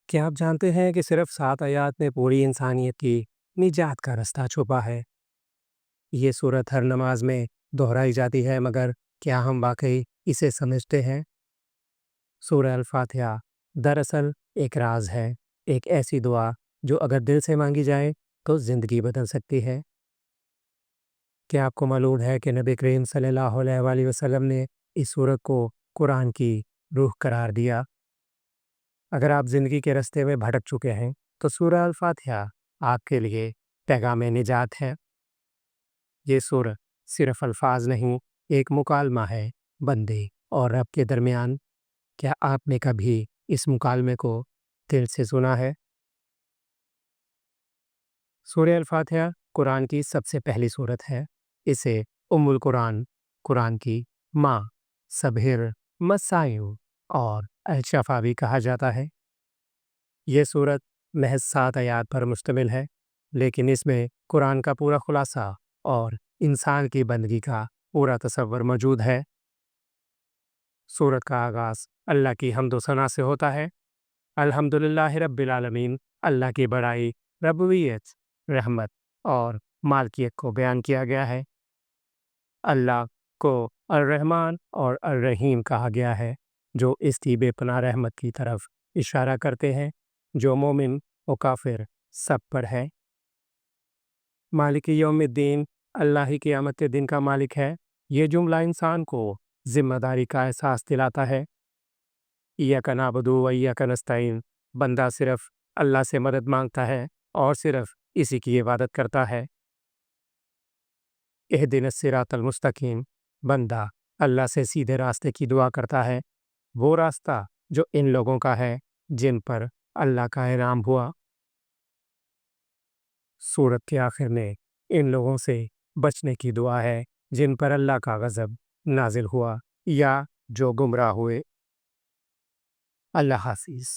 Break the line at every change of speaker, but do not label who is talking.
کیا آپ جانتے ہیں کہ صرف 7 آیات میں پوری انسانیت کی نجات کا رستہ چھپا ہے؟ یہ صورت ہر نماز میں دہرائی جاتی ہے، مگر کیا ہم واقعی اسے سمجھتے ہیں؟ سورہ الفاتحہ دراصل ایک راز ہے، ایک ایسی دعا جو اگر دل سے مانگی جائے تو زندگی بدل سکتی ہے۔ کیا آپ کو معلوم ہے کہ نبی کریم صلی اللہ علیہ وآلہ وسلم نے اس صورت کو قرآن کی روح قرار دیا؟ اگر آپ زندگی کے راستے میں بھٹک چکے ہیں تو سورہ الفاتحہ آپ کے لیے پیغام نجات ہے۔ یہ سورہ صرف الفاظ نہیں، ایک مکالمہ ہے بندے اور رب کے درمیان۔ کیا آپ نے کبھی اس مکالمے کو دل سے سنا ہے؟ سورہ الفاتحہ قرآن کی سب سے پہلی سورت ہے۔ اسے ام القرآن، قرآن کی ماں، سبھر مسائیو اور الشفا بھی کہا جاتا ہے۔ یہ سورت محض 7 آیات پر مشتمل ہے، لیکن اس میں قرآن کا پورا خلاصہ اور انسان کی بندگی کا پورا تصور موجود ہے۔ سورت کا آغاز اللہ کی حمد و ثنا سے ہوتا ہے۔ الحمدللہ رب العالمین، اللہ کی بڑائی، ربوبیت، رحمت اور مالکیت کو بیان کیا گیا ہے۔ اللہ کو الرحمن اور الرحیم کہا گیا ہے، جو اس کی بے پناہ رحمت کی طرف اشارہ کرتے ہیں جو مومن و کافر سب پر ہے۔ مالک یوم الدین، اللہ ہی قیامت کے دن کا مالک ہے۔ یہ جملہ انسان کو ذمہ داری کا احساس دلاتا ہے۔ ایاک نعبد و ایاک نستعین، بندہ صرف اللہ سے مدد مانگتا ہے اور صرف اسی کی عبادت کرتا ہے۔ اہدنا الصراط المستقیم، بندہ اللہ سے سیدھے راستے کی دعا کرتا ہے، وہ راستہ جو ان لوگوں کا ہے جن پر اللہ کا انعام ہوا۔ سورت کے آخر میں ان لوگوں سے بچنے کی دعا ہے جن پر اللہ کا غضب نازل ہوا یا جو گمراہ ہوئے۔ اللہ حافظ۔